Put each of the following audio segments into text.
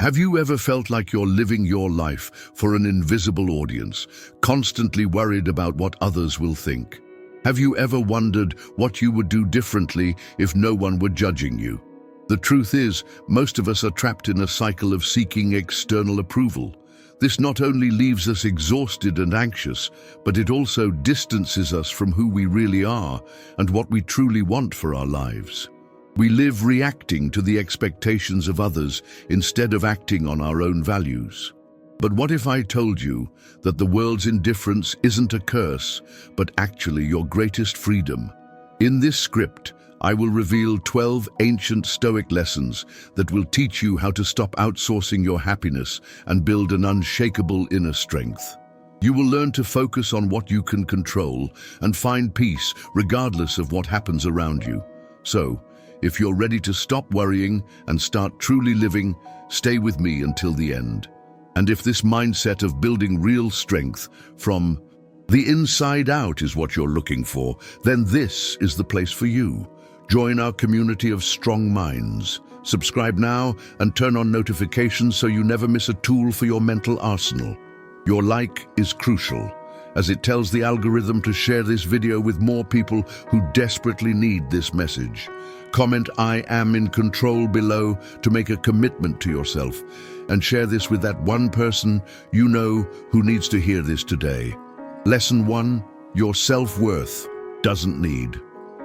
Have you ever felt like you're living your life for an invisible audience, constantly worried about what others will think? Have you ever wondered what you would do differently if no one were judging you? The truth is, most of us are trapped in a cycle of seeking external approval. This not only leaves us exhausted and anxious, but it also distances us from who we really are and what we truly want for our lives. We live reacting to the expectations of others instead of acting on our own values. But what if I told you that the world's indifference isn't a curse, but actually your greatest freedom? In this script, I will reveal 12 ancient Stoic lessons that will teach you how to stop outsourcing your happiness and build an unshakable inner strength. You will learn to focus on what you can control and find peace regardless of what happens around you. So, if you're ready to stop worrying and start truly living, stay with me until the end. And if this mindset of building real strength from the inside out is what you're looking for, then this is the place for you. Join our community of strong minds. Subscribe now and turn on notifications so you never miss a tool for your mental arsenal. Your like is crucial, as it tells the algorithm to share this video with more people who desperately need this message. Comment "I am in control" below to make a commitment to yourself, and share this with that one person you know who needs to hear this today. Lesson 1. Your self-worth doesn't need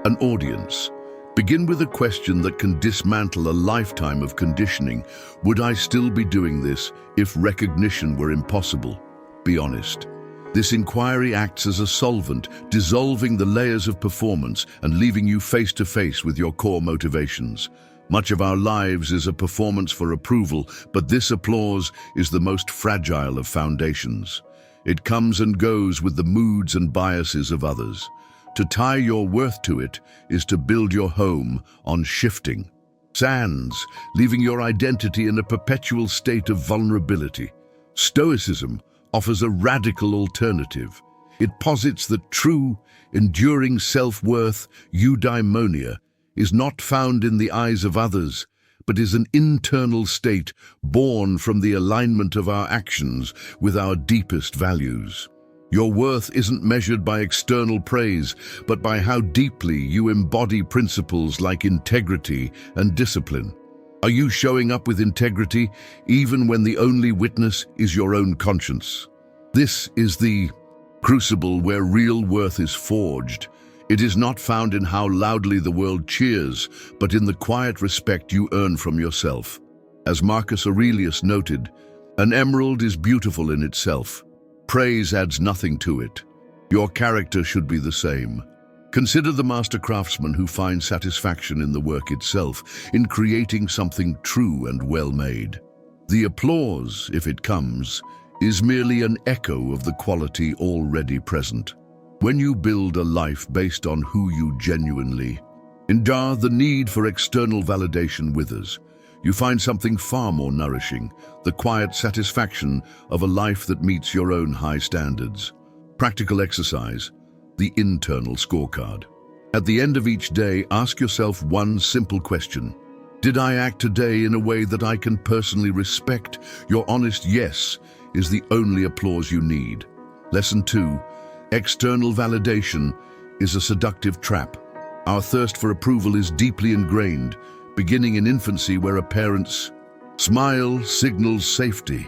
an audience. Begin with a question that can dismantle a lifetime of conditioning. Would I still be doing this if recognition were impossible? Be honest. This inquiry acts as a solvent, dissolving the layers of performance and leaving you face to face with your core motivations. Much of our lives is a performance for approval, but this applause is the most fragile of foundations. It comes and goes with the moods and biases of others. To tie your worth to it is to build your home on shifting sands, leaving your identity in a perpetual state of vulnerability. Stoicism offers a radical alternative. It posits that true, enduring self-worth, eudaimonia, is not found in the eyes of others, but is an internal state born from the alignment of our actions with our deepest values. Your worth isn't measured by external praise, but by how deeply you embody principles like integrity and discipline. Are you showing up with integrity even when the only witness is your own conscience? This is the crucible where real worth is forged. It is not found in how loudly the world cheers, but in the quiet respect you earn from yourself. As Marcus Aurelius noted, an emerald is beautiful in itself. Praise adds nothing to it. Your character should be the same. Consider the master craftsman who finds satisfaction in the work itself, in creating something true and well-made. The applause, if it comes, is merely an echo of the quality already present. When you build a life based on who you genuinely are, the need for external validation withers. You find something far more nourishing, the quiet satisfaction of a life that meets your own high standards. Practical exercise, the internal scorecard. At the end of each day, ask yourself one simple question. Did I act today in a way that I can personally respect? Your honest yes is the only applause you need. Lesson 2. External validation is a seductive trap. Our thirst for approval is deeply ingrained, beginning in infancy where a parent's smile signals safety.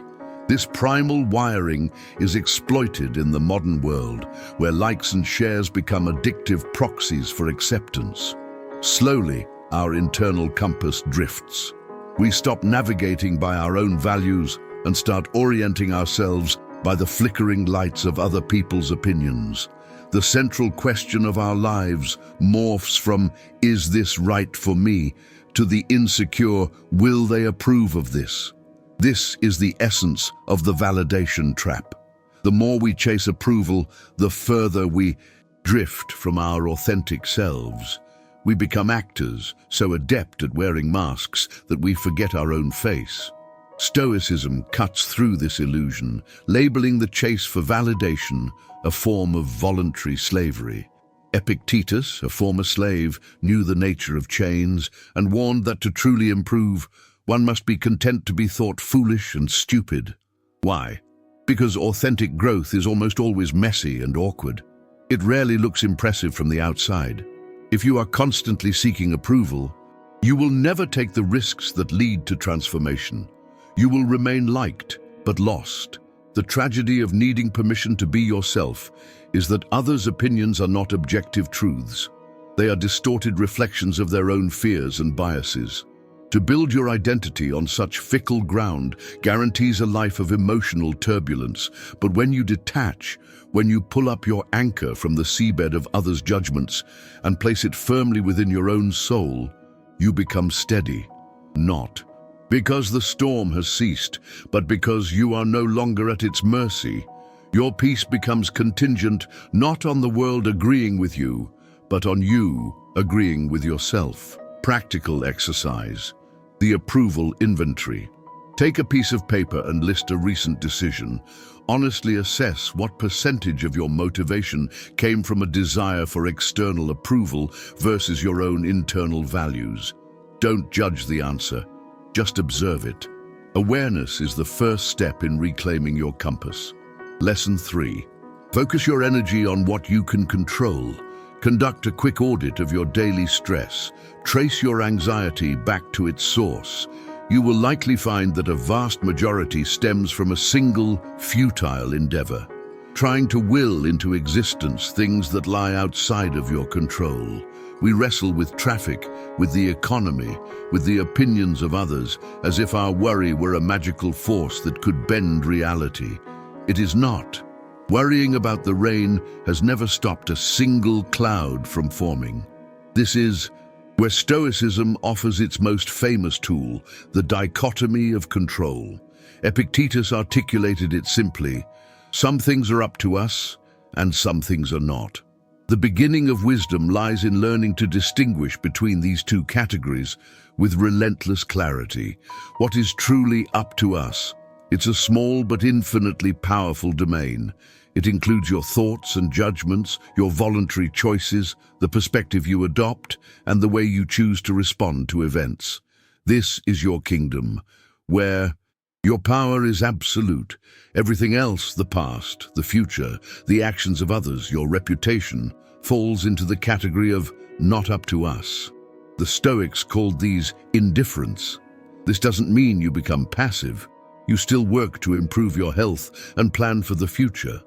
This primal wiring is exploited in the modern world, where likes and shares become addictive proxies for acceptance. Slowly, our internal compass drifts. We stop navigating by our own values and start orienting ourselves by the flickering lights of other people's opinions. The central question of our lives morphs from, "Is this right for me?" to the insecure, "Will they approve of this?" This is the essence of the validation trap. The more we chase approval, the further we drift from our authentic selves. We become actors, so adept at wearing masks that we forget our own face. Stoicism cuts through this illusion, labeling the chase for validation a form of voluntary slavery. Epictetus, a former slave, knew the nature of chains and warned that to truly improve, One must be content to be thought foolish and stupid. Why? Because authentic growth is almost always messy and awkward. It rarely looks impressive from the outside. If you are constantly seeking approval, you will never take the risks that lead to transformation. You will remain liked, but lost. The tragedy of needing permission to be yourself is that others' opinions are not objective truths. They are distorted reflections of their own fears and biases. To build your identity on such fickle ground guarantees a life of emotional turbulence, but when you detach, when you pull up your anchor from the seabed of others' judgments and place it firmly within your own soul, you become steady, not because the storm has ceased, but because you are no longer at its mercy. Your peace becomes contingent not on the world agreeing with you, but on you agreeing with yourself. Practical exercise. The approval inventory. Take a piece of paper and list a recent decision. Honestly assess what percentage of your motivation came from a desire for external approval versus your own internal values. Don't judge the answer, just observe it. Awareness is the first step in reclaiming your compass. Lesson 3. Focus your energy on what you can control. Conduct a quick audit of your daily stress. Trace your anxiety back to its source. You will likely find that a vast majority stems from a single, futile endeavor, trying to will into existence things that lie outside of your control. We wrestle with traffic, with the economy, with the opinions of others, as if our worry were a magical force that could bend reality. It is not. Worrying about the rain has never stopped a single cloud from forming. This is where Stoicism offers its most famous tool, the dichotomy of control. Epictetus articulated it simply: some things are up to us, and some things are not. The beginning of wisdom lies in learning to distinguish between these two categories with relentless clarity. What is truly up to us? It's a small but infinitely powerful domain. It includes your thoughts and judgments, your voluntary choices, the perspective you adopt, and the way you choose to respond to events. This is your kingdom, where your power is absolute. Everything else, the past, the future, the actions of others, your reputation, falls into the category of not up to us. The Stoics called these indifference. This doesn't mean you become passive. You still work to improve your health and plan for the future.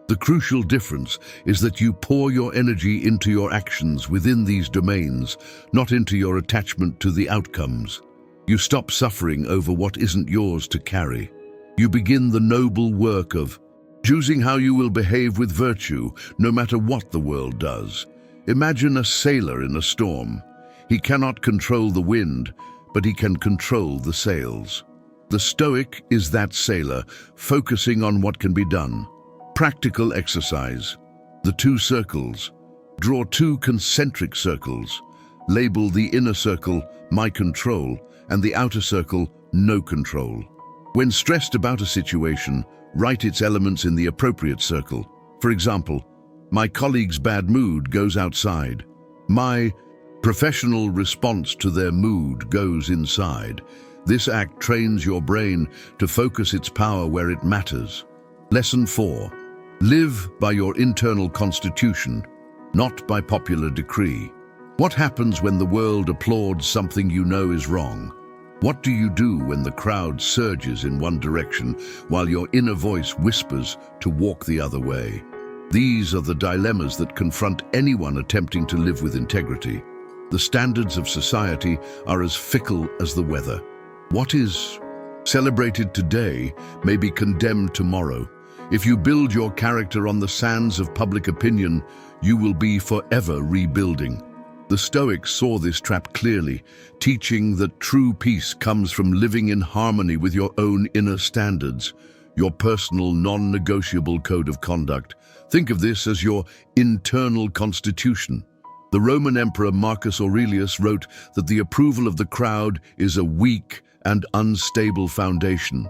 The crucial difference is that you pour your energy into your actions within these domains, not into your attachment to the outcomes. You stop suffering over what isn't yours to carry. You begin the noble work of choosing how you will behave with virtue, no matter what the world does. Imagine a sailor in a storm. He cannot control the wind, but he can control the sails. The Stoic is that sailor, focusing on what can be done. Practical exercise. The two circles. Draw two concentric circles. Label the inner circle, my control, and the outer circle, no control. When stressed about a situation, write its elements in the appropriate circle. For example, my colleague's bad mood goes outside. My professional response to their mood goes inside. This act trains your brain to focus its power where it matters. Lesson 4. Live by your internal constitution, not by popular decree. What happens when the world applauds something you know is wrong? What do you do when the crowd surges in one direction while your inner voice whispers to walk the other way? These are the dilemmas that confront anyone attempting to live with integrity. The standards of society are as fickle as the weather. What is celebrated today may be condemned tomorrow. If you build your character on the sands of public opinion, you will be forever rebuilding. The Stoics saw this trap clearly, teaching that true peace comes from living in harmony with your own inner standards, your personal non-negotiable code of conduct. Think of this as your internal constitution. The Roman Emperor Marcus Aurelius wrote that the approval of the crowd is a weak and unstable foundation.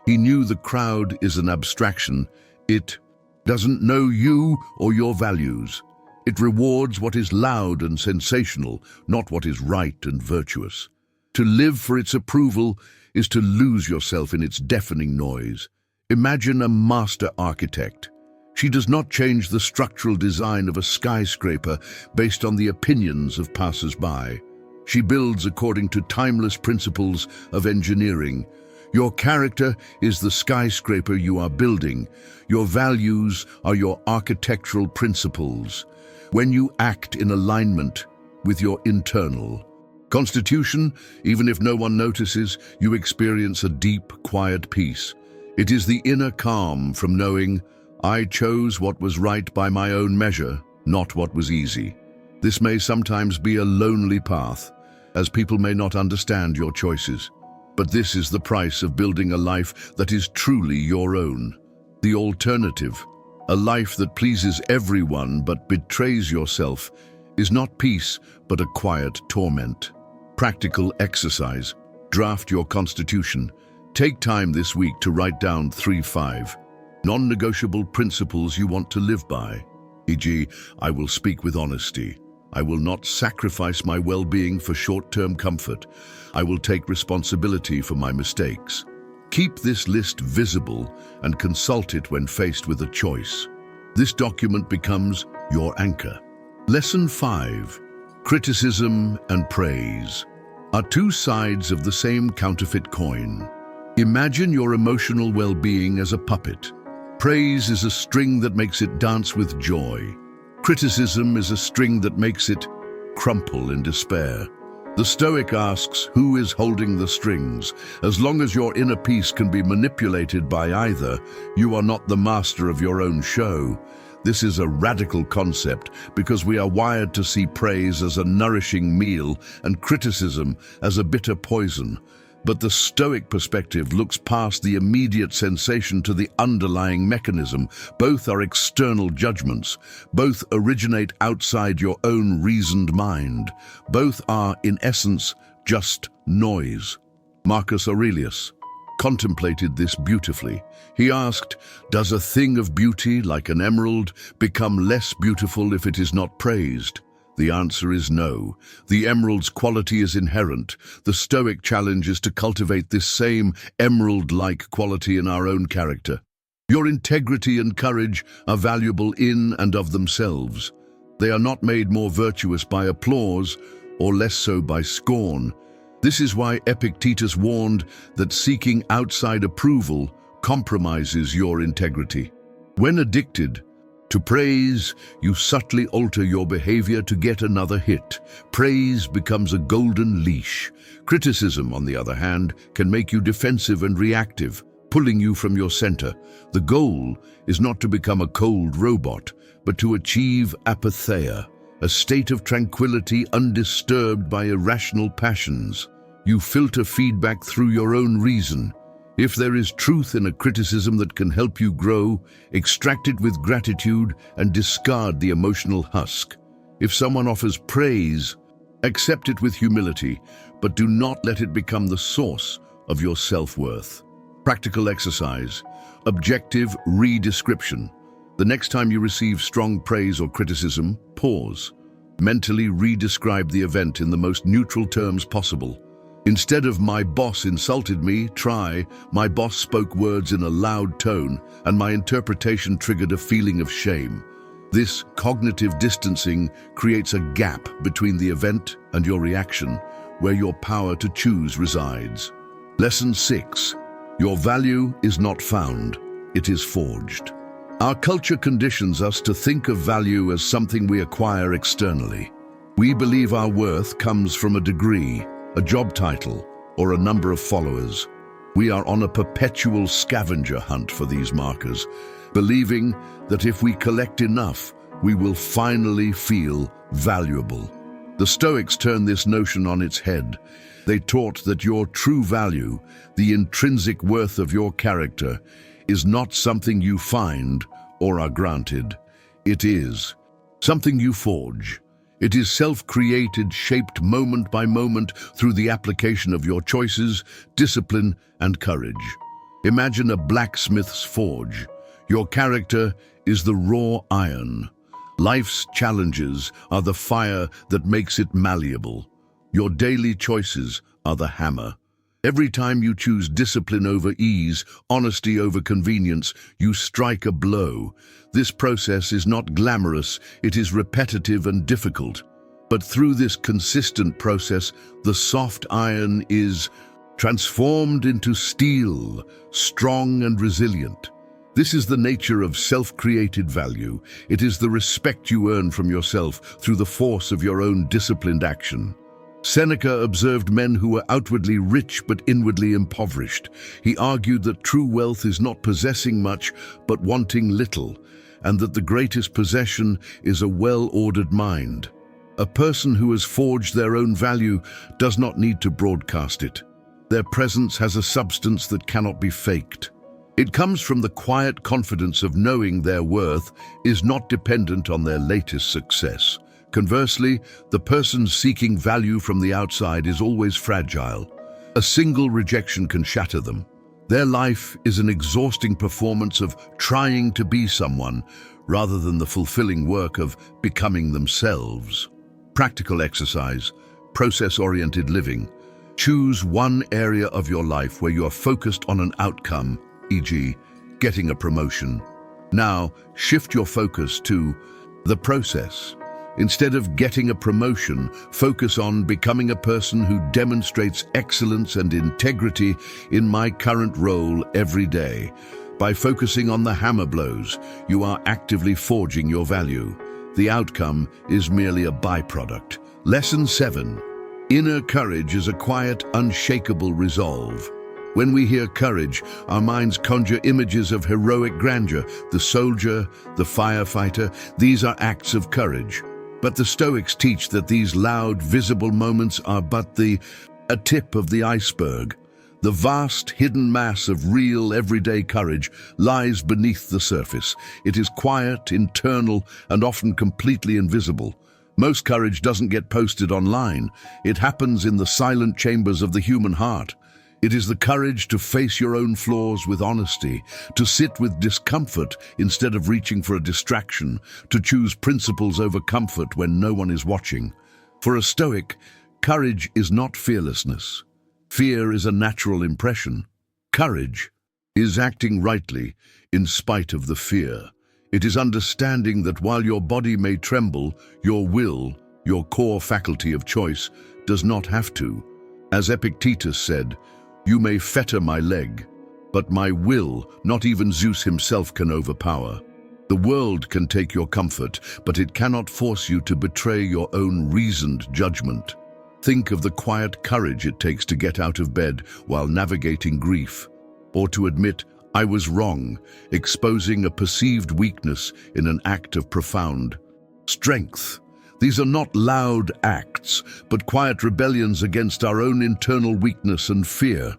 He knew the crowd is an abstraction. It doesn't know you or your values. It rewards what is loud and sensational, not what is right and virtuous. To live for its approval is to lose yourself in its deafening noise. Imagine a master architect. She does not change the structural design of a skyscraper based on the opinions of passers-by. She builds according to timeless principles of engineering. Your character is the skyscraper you are building. Your values are your architectural principles. When you act in alignment with your internal constitution, even if no one notices, you experience a deep, quiet peace. It is the inner calm from knowing, I chose what was right by my own measure, not what was easy. This may sometimes be a lonely path, as people may not understand your choices. But this is the price of building a life that is truly your own. The alternative, a life that pleases everyone but betrays yourself, is not peace, but a quiet torment. Practical exercise. Draft your constitution. Take time this week to write down 3-5 non-negotiable principles you want to live by. E.g., I will speak with honesty. I will not sacrifice my well-being for short-term comfort. I will take responsibility for my mistakes. Keep this list visible and consult it when faced with a choice. This document becomes your anchor. Lesson 5. Criticism and praise are two sides of the same counterfeit coin. Imagine your emotional well-being as a puppet. Praise is a string that makes it dance with joy. Criticism is a string that makes it crumple in despair. The Stoic asks, who is holding the strings? As long as your inner peace can be manipulated by either, you are not the master of your own show. This is a radical concept because we are wired to see praise as a nourishing meal and criticism as a bitter poison. But the Stoic perspective looks past the immediate sensation to the underlying mechanism. Both are external judgments. Both originate outside your own reasoned mind. Both are, in essence, just noise. Marcus Aurelius contemplated this beautifully. He asked, does a thing of beauty, like an emerald, become less beautiful if it is not praised? The answer is no. The emerald's quality is inherent. The Stoic challenge is to cultivate this same emerald-like quality in our own character. Your integrity and courage are valuable in and of themselves. They are not made more virtuous by applause or less so by scorn. This is why Epictetus warned that seeking outside approval compromises your integrity. When addicted to praise, you subtly alter your behavior to get another hit. Praise becomes a golden leash. Criticism, on the other hand, can make you defensive and reactive, pulling you from your center. The goal is not to become a cold robot, but to achieve apatheia, a state of tranquility undisturbed by irrational passions. You filter feedback through your own reason. If there is truth in a criticism that can help you grow, extract it with gratitude and discard the emotional husk. If someone offers praise, accept it with humility, but do not let it become the source of your self-worth. Practical exercise. Objective re-description. The next time you receive strong praise or criticism, pause. Mentally re-describe the event in the most neutral terms possible. Instead of "my boss insulted me," try "my boss spoke words in a loud tone, and my interpretation triggered a feeling of shame." This cognitive distancing creates a gap between the event and your reaction, where your power to choose resides. Lesson 6. Your value is not found, it is forged. Our culture conditions us to think of value as something we acquire externally. We believe our worth comes from a degree, a job title, or a number of followers. We are on a perpetual scavenger hunt for these markers, believing that if we collect enough, we will finally feel valuable. The Stoics turned this notion on its head. They taught that your true value, the intrinsic worth of your character, is not something you find or are granted. It is something you forge. It is self-created, shaped moment by moment through the application of your choices, discipline, and courage. Imagine a blacksmith's forge. Your character is the raw iron. Life's challenges are the fire that makes it malleable. Your daily choices are the hammer. Every time you choose discipline over ease, honesty over convenience, you strike a blow. This process is not glamorous, it is repetitive and difficult. But through this consistent process, the soft iron is transformed into steel, strong and resilient. This is the nature of self-created value. It is the respect you earn from yourself through the force of your own disciplined action. Seneca observed men who were outwardly rich but inwardly impoverished. He argued that true wealth is not possessing much but wanting little, and that the greatest possession is a well-ordered mind. A person who has forged their own value does not need to broadcast it. Their presence has a substance that cannot be faked. It comes from the quiet confidence of knowing their worth is not dependent on their latest success. Conversely, the person seeking value from the outside is always fragile. A single rejection can shatter them. Their life is an exhausting performance of trying to be someone rather than the fulfilling work of becoming themselves. Practical exercise, process-oriented living. Choose one area of your life where you are focused on an outcome, e.g., getting a promotion. Now, shift your focus to the process. Instead of getting a promotion, focus on becoming a person who demonstrates excellence and integrity in my current role every day. By focusing on the hammer blows, you are actively forging your value. The outcome is merely a byproduct. Lesson 7. Inner courage is a quiet, unshakable resolve. When we hear courage, our minds conjure images of heroic grandeur, the soldier, the firefighter. These are acts of courage. But the Stoics teach that these loud, visible moments are but a tip of the iceberg. The vast, hidden mass of real, everyday courage lies beneath the surface. It is quiet, internal, and often completely invisible. Most courage doesn't get posted online. It happens in the silent chambers of the human heart. It is the courage to face your own flaws with honesty, to sit with discomfort instead of reaching for a distraction, to choose principles over comfort when no one is watching. For a Stoic, courage is not fearlessness. Fear is a natural impression. Courage is acting rightly in spite of the fear. It is understanding that while your body may tremble, your will, your core faculty of choice, does not have to. As Epictetus said, "You may fetter my leg, but my will, not even Zeus himself can overpower." The world can take your comfort, but it cannot force you to betray your own reasoned judgment. Think of the quiet courage it takes to get out of bed while navigating grief, or to admit, "I was wrong," exposing a perceived weakness in an act of profound strength. These are not loud acts, but quiet rebellions against our own internal weakness and fear.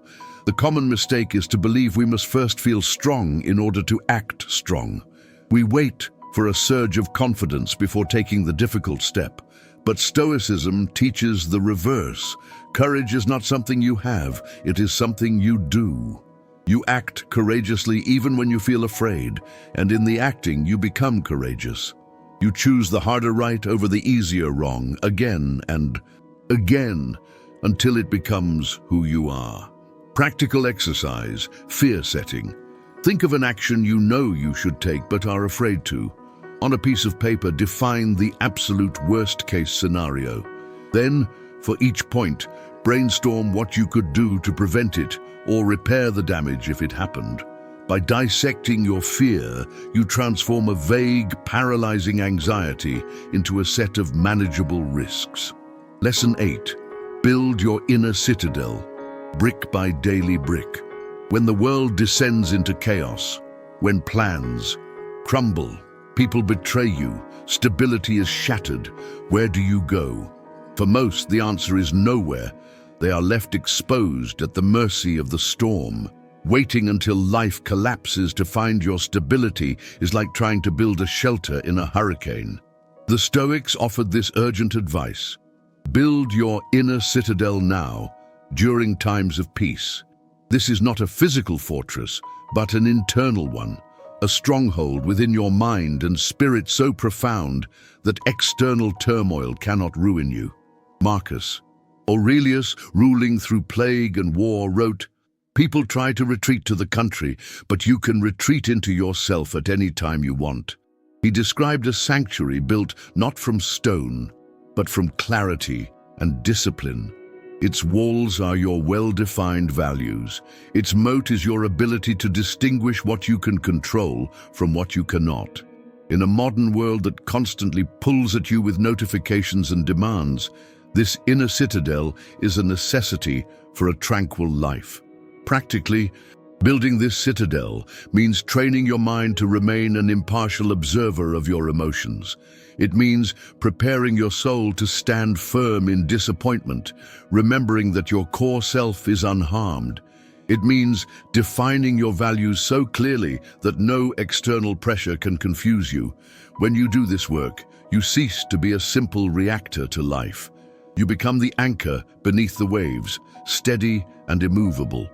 The common mistake is to believe we must first feel strong in order to act strong. We wait for a surge of confidence before taking the difficult step. But Stoicism teaches the reverse. Courage is not something you have, it is something you do. You act courageously even when you feel afraid, and in the acting you become courageous. You choose the harder right over the easier wrong, again and again, until it becomes who you are. Practical exercise, fear setting. Think of an action you know you should take but are afraid to. On a piece of paper, define the absolute worst-case scenario. Then, for each point, brainstorm what you could do to prevent it or repair the damage if it happened. By dissecting your fear, you transform a vague, paralyzing anxiety into a set of manageable risks. Lesson 8. Build your inner citadel, brick by daily brick. When the world descends into chaos, when plans crumble, people betray you, stability is shattered, where do you go? For most, the answer is nowhere. They are left exposed at the mercy of the storm. Waiting until life collapses to find your stability is like trying to build a shelter in a hurricane. The Stoics offered this urgent advice. Build your inner citadel now, during times of peace. This is not a physical fortress, but an internal one, a stronghold within your mind and spirit so profound that external turmoil cannot ruin you. Marcus Aurelius, ruling through plague and war, wrote, "People try to retreat to the country, but you can retreat into yourself at any time you want." He described a sanctuary built not from stone, but from clarity and discipline. Its walls are your well-defined values. Its moat is your ability to distinguish what you can control from what you cannot. In a modern world that constantly pulls at you with notifications and demands, this inner citadel is a necessity for a tranquil life. Practically, building this citadel means training your mind to remain an impartial observer of your emotions. It means preparing your soul to stand firm in disappointment, remembering that your core self is unharmed. It means defining your values so clearly that no external pressure can confuse you. When you do this work, you cease to be a simple reactor to life. You become the anchor beneath the waves, steady and immovable.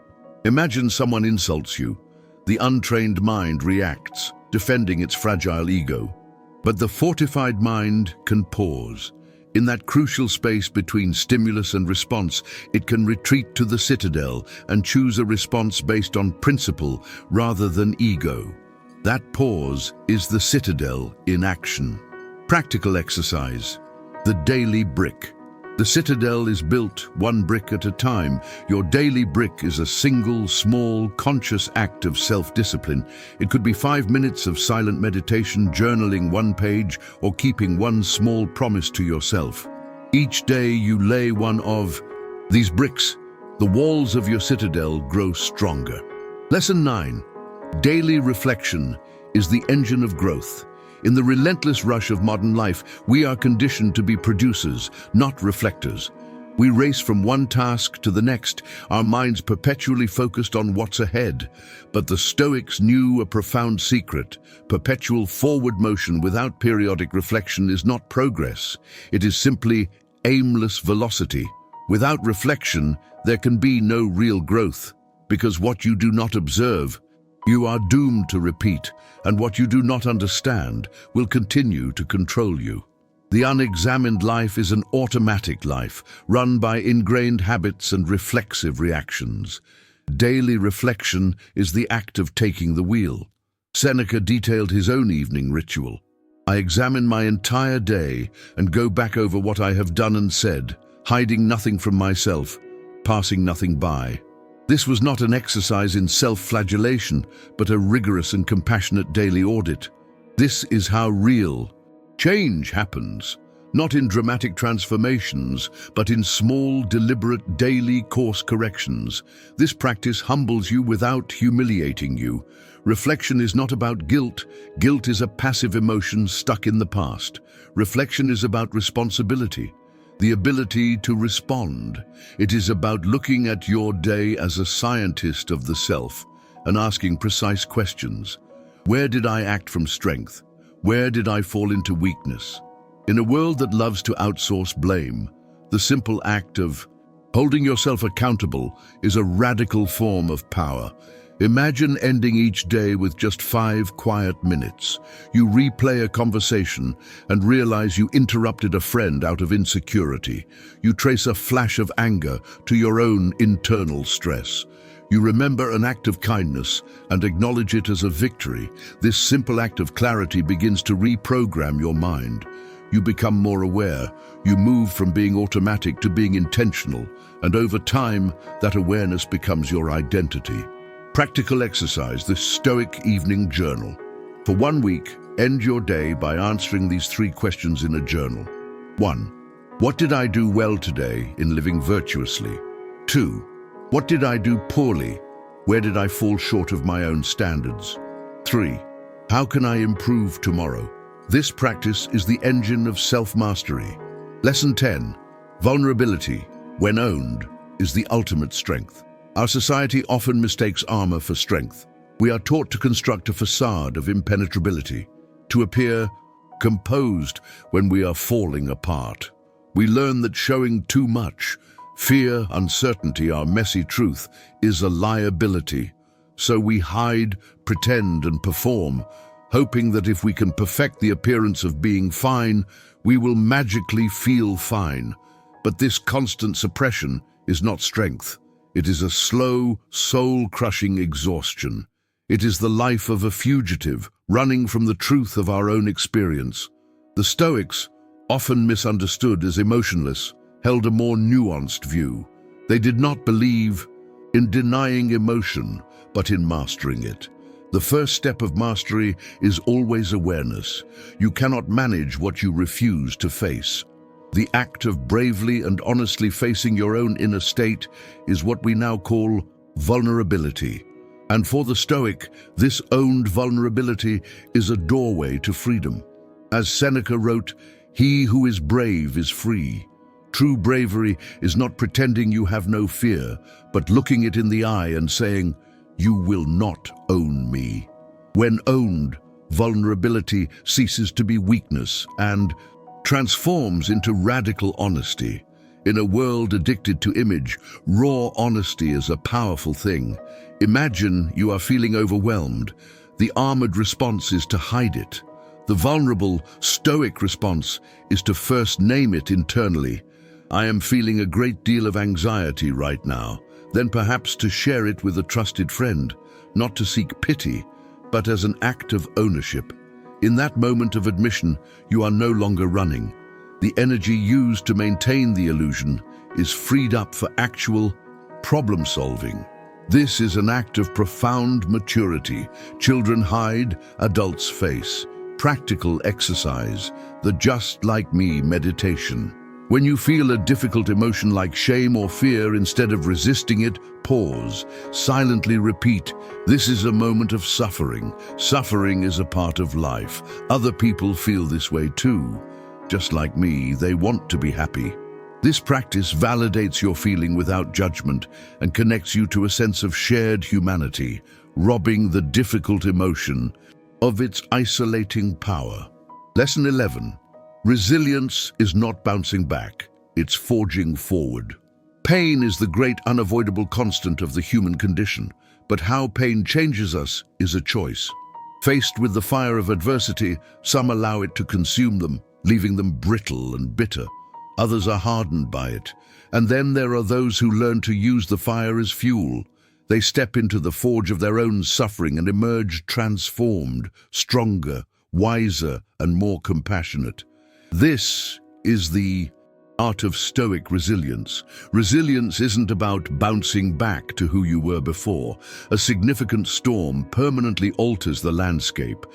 Imagine someone insults you. The untrained mind reacts, defending its fragile ego. But the fortified mind can pause. In that crucial space between stimulus and response, it can retreat to the citadel and choose a response based on principle rather than ego. That pause is the citadel in action. Practical exercise. The daily brick. The citadel is built one brick at a time. Your daily brick is a single, small, conscious act of self-discipline. It could be 5 minutes of silent meditation, journaling one page, or keeping one small promise to yourself. Each day you lay one of these bricks, the walls of your citadel grow stronger. Lesson 9. Daily reflection is the engine of growth. In the relentless rush of modern life, we are conditioned to be producers, not reflectors. We race from one task to the next, our minds perpetually focused on what's ahead. But the Stoics knew a profound secret. Perpetual forward motion without periodic reflection is not progress. It is simply aimless velocity. Without reflection, there can be no real growth, because what you do not observe, you are doomed to repeat, and what you do not understand will continue to control you. The unexamined life is an automatic life, run by ingrained habits and reflexive reactions. Daily reflection is the act of taking the wheel. Seneca detailed his own evening ritual. "I examine my entire day and go back over what I have done and said, hiding nothing from myself, passing nothing by." This was not an exercise in self-flagellation, but a rigorous and compassionate daily audit. This is how real change happens, not in dramatic transformations, but in small, deliberate, daily course corrections. This practice humbles you without humiliating you. Reflection is not about guilt. Guilt is a passive emotion stuck in the past. Reflection is about responsibility, the ability to respond. It is about looking at your day as a scientist of the self and asking precise questions. Where did I act from strength? Where did I fall into weakness? In a world that loves to outsource blame, the simple act of holding yourself accountable is a radical form of power. Imagine ending each day with just 5 quiet minutes. You replay a conversation and realize you interrupted a friend out of insecurity. You trace a flash of anger to your own internal stress. You remember an act of kindness and acknowledge it as a victory. This simple act of clarity begins to reprogram your mind. You become more aware. You move from being automatic to being intentional, and over time, that awareness becomes your identity. Practical exercise, the Stoic evening journal. For 1 week, end your day by answering these 3 questions in a journal. 1. What did I do well today in living virtuously? 2. What did I do poorly? Where did I fall short of my own standards? 3. How can I improve tomorrow? This practice is the engine of self-mastery. Lesson 10. Vulnerability, when owned, is the ultimate strength. Our society often mistakes armor for strength. We are taught to construct a facade of impenetrability, to appear composed when we are falling apart. We learn that showing too much, fear, uncertainty, our messy truth, is a liability. So we hide, pretend, and perform, hoping that if we can perfect the appearance of being fine, we will magically feel fine. But this constant suppression is not strength. It is a slow, soul-crushing exhaustion. It is the life of a fugitive, running from the truth of our own experience. The Stoics, often misunderstood as emotionless, held a more nuanced view. They did not believe in denying emotion, but in mastering it. The first step of mastery is always awareness. You cannot manage what you refuse to face. The act of bravely and honestly facing your own inner state is what we now call vulnerability. And for the Stoic, this owned vulnerability is a doorway to freedom. As Seneca wrote, "He who is brave is free." True bravery is not pretending you have no fear, but looking it in the eye and saying, "You will not own me." When owned, vulnerability ceases to be weakness and transforms into radical honesty. In a world addicted to image, raw honesty is a powerful thing. Imagine you are feeling overwhelmed. The armored response is to hide it. The vulnerable, stoic response is to first name it internally. "I am feeling a great deal of anxiety right now." Then perhaps to share it with a trusted friend, not to seek pity, but as an act of ownership. In that moment of admission, you are no longer running. The energy used to maintain the illusion is freed up for actual problem solving. This is an act of profound maturity. Children hide, adults face. Practical exercise, the just like me meditation. When you feel a difficult emotion like shame or fear, instead of resisting it, pause, silently repeat, "This is a moment of suffering. Suffering is a part of life. Other people feel this way too. Just like me, they want to be happy." This practice validates your feeling without judgment and connects you to a sense of shared humanity, robbing the difficult emotion of its isolating power. Lesson 11. Resilience is not bouncing back, it's forging forward. Pain is the great unavoidable constant of the human condition, but how pain changes us is a choice. Faced with the fire of adversity, some allow it to consume them, leaving them brittle and bitter. Others are hardened by it. And then there are those who learn to use the fire as fuel. They step into the forge of their own suffering and emerge transformed, stronger, wiser, and more compassionate. This is the art of Stoic resilience. Resilience isn't about bouncing back to who you were before. A significant storm permanently alters the landscape.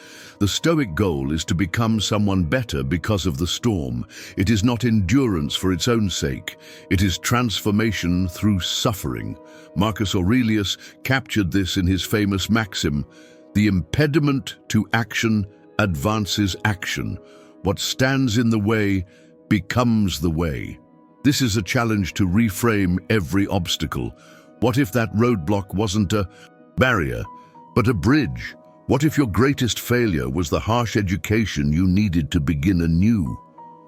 The Stoic goal is to become someone better because of the storm. It is not endurance for its own sake. It is transformation through suffering. Marcus Aurelius captured this in his famous maxim, "The impediment to action advances action. What stands in the way becomes the way." This is a challenge to reframe every obstacle. What if that roadblock wasn't a barrier, but a bridge? What if your greatest failure was the harsh education you needed to begin anew?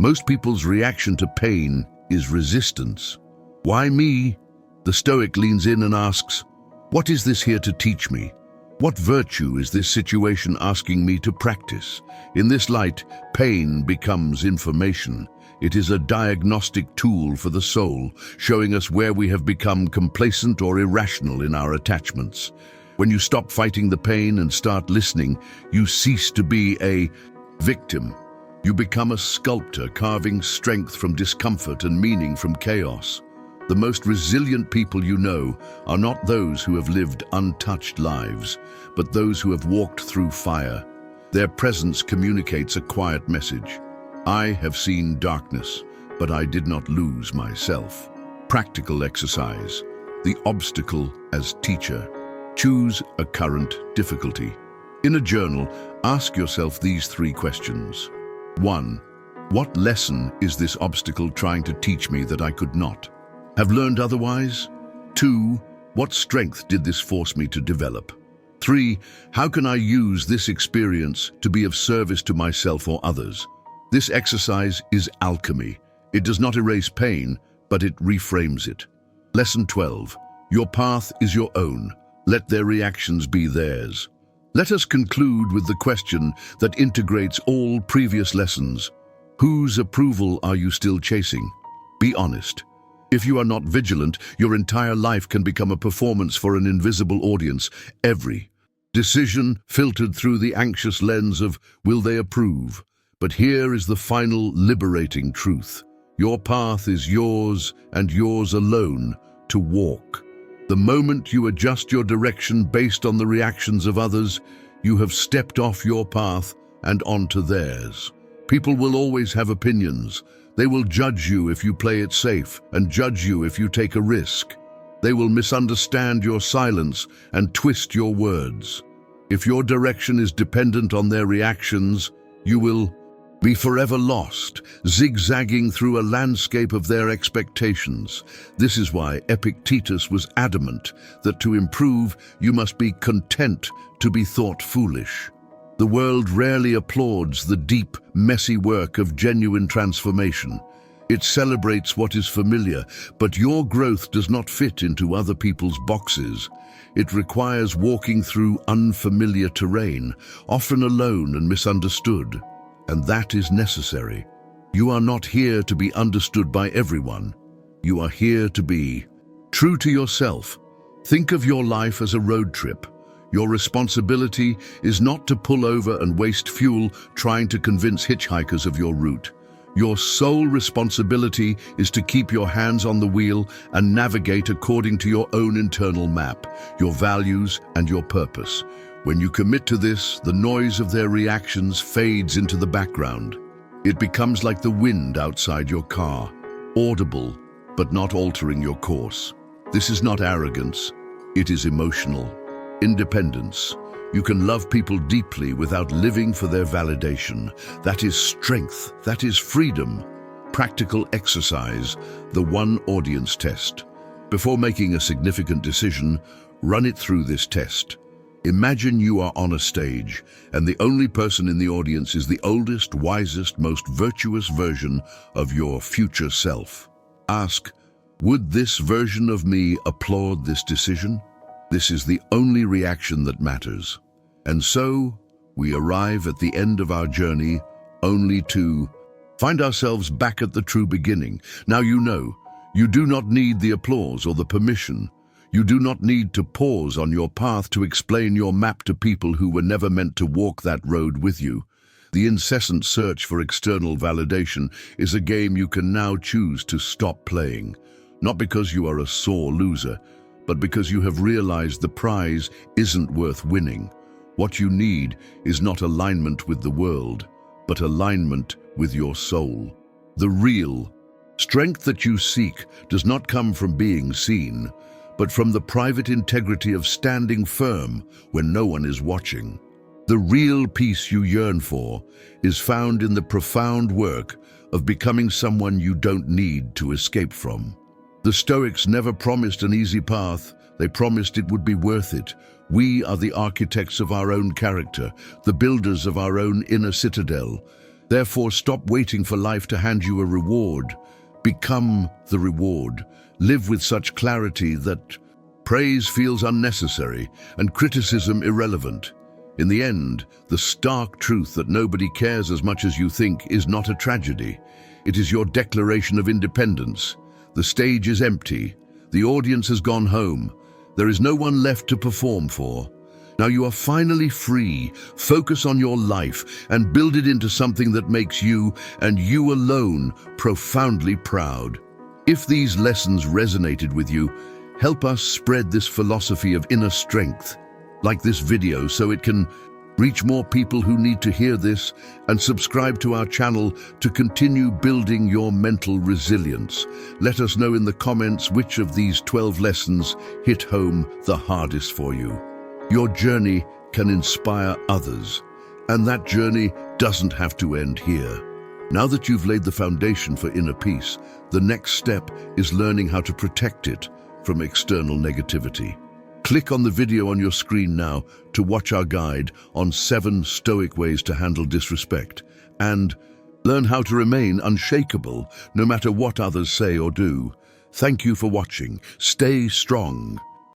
Most people's reaction to pain is resistance. Why me? The Stoic leans in and asks, "What is this here to teach me? What virtue is this situation asking me to practice?" In this light, pain becomes information. It is a diagnostic tool for the soul, showing us where we have become complacent or irrational in our attachments. When you stop fighting the pain and start listening, you cease to be a victim. You become a sculptor, carving strength from discomfort and meaning from chaos. The most resilient people you know are not those who have lived untouched lives, but those who have walked through fire. Their presence communicates a quiet message. "I have seen darkness, but I did not lose myself." Practical exercise. The obstacle as teacher. Choose a current difficulty. In a journal, ask yourself these 3 questions. 1. What lesson is this obstacle trying to teach me that I could not have learned otherwise? 2. What strength did this force me to develop? 3. How can I use this experience to be of service to myself or others? This exercise is alchemy. It does not erase pain, but it reframes it. Lesson 12. Your path is your own. Let their reactions be theirs. Let us conclude with the question that integrates all previous lessons. Whose approval are you still chasing? Be honest. If you are not vigilant, your entire life can become a performance for an invisible audience. Every decision filtered through the anxious lens of, will they approve? But here is the final liberating truth. Your path is yours and yours alone to walk. The moment you adjust your direction based on the reactions of others, you have stepped off your path and onto theirs. People will always have opinions. They will judge you if you play it safe and judge you if you take a risk. They will misunderstand your silence and twist your words. If your direction is dependent on their reactions, you will be forever lost, zigzagging through a landscape of their expectations. This is why Epictetus was adamant that to improve, you must be content to be thought foolish. The world rarely applauds the deep, messy work of genuine transformation. It celebrates what is familiar, but your growth does not fit into other people's boxes. It requires walking through unfamiliar terrain, often alone and misunderstood. And that is necessary. You are not here to be understood by everyone. You are here to be true to yourself. Think of your life as a road trip. Your responsibility is not to pull over and waste fuel trying to convince hitchhikers of your route. Your sole responsibility is to keep your hands on the wheel and navigate according to your own internal map, your values and your purpose. When you commit to this, the noise of their reactions fades into the background. It becomes like the wind outside your car, audible but not altering your course. This is not arrogance, it is emotional independence. You can love people deeply without living for their validation. That is strength, that is freedom. Practical exercise, the one audience test. Before making a significant decision, run it through this test. Imagine you are on a stage, and the only person in the audience is the oldest, wisest, most virtuous version of your future self. Ask, would this version of me applaud this decision? This is the only reaction that matters. And so, we arrive at the end of our journey, only to find ourselves back at the true beginning. Now you know, you do not need the applause or the permission. You do not need to pause on your path to explain your map to people who were never meant to walk that road with you. The incessant search for external validation is a game you can now choose to stop playing. Not because you are a sore loser, but because you have realized the prize isn't worth winning. What you need is not alignment with the world, but alignment with your soul. The real strength that you seek does not come from being seen, but from the private integrity of standing firm when no one is watching. The real peace you yearn for is found in the profound work of becoming someone you don't need to escape from. The Stoics never promised an easy path, they promised it would be worth it. We are the architects of our own character, the builders of our own inner citadel. Therefore, stop waiting for life to hand you a reward. Become the reward. Live with such clarity that praise feels unnecessary and criticism irrelevant. In the end, the stark truth that nobody cares as much as you think is not a tragedy. It is your declaration of independence. The stage is empty. The audience has gone home. There is no one left to perform for. Now you are finally free. Focus on your life and build it into something that makes you, and you alone, profoundly proud. If these lessons resonated with you, help us spread this philosophy of inner strength, like this video, so it can reach more people who need to hear this, and subscribe to our channel to continue building your mental resilience. Let us know in the comments which of these 12 lessons hit home the hardest for you. Your journey can inspire others, and that journey doesn't have to end here. Now that you've laid the foundation for inner peace, the next step is learning how to protect it from external negativity. Click on the video on your screen now to watch our guide on 7 Stoic ways to handle disrespect, and learn how to remain unshakable no matter what others say or do. Thank you for watching. Stay strong.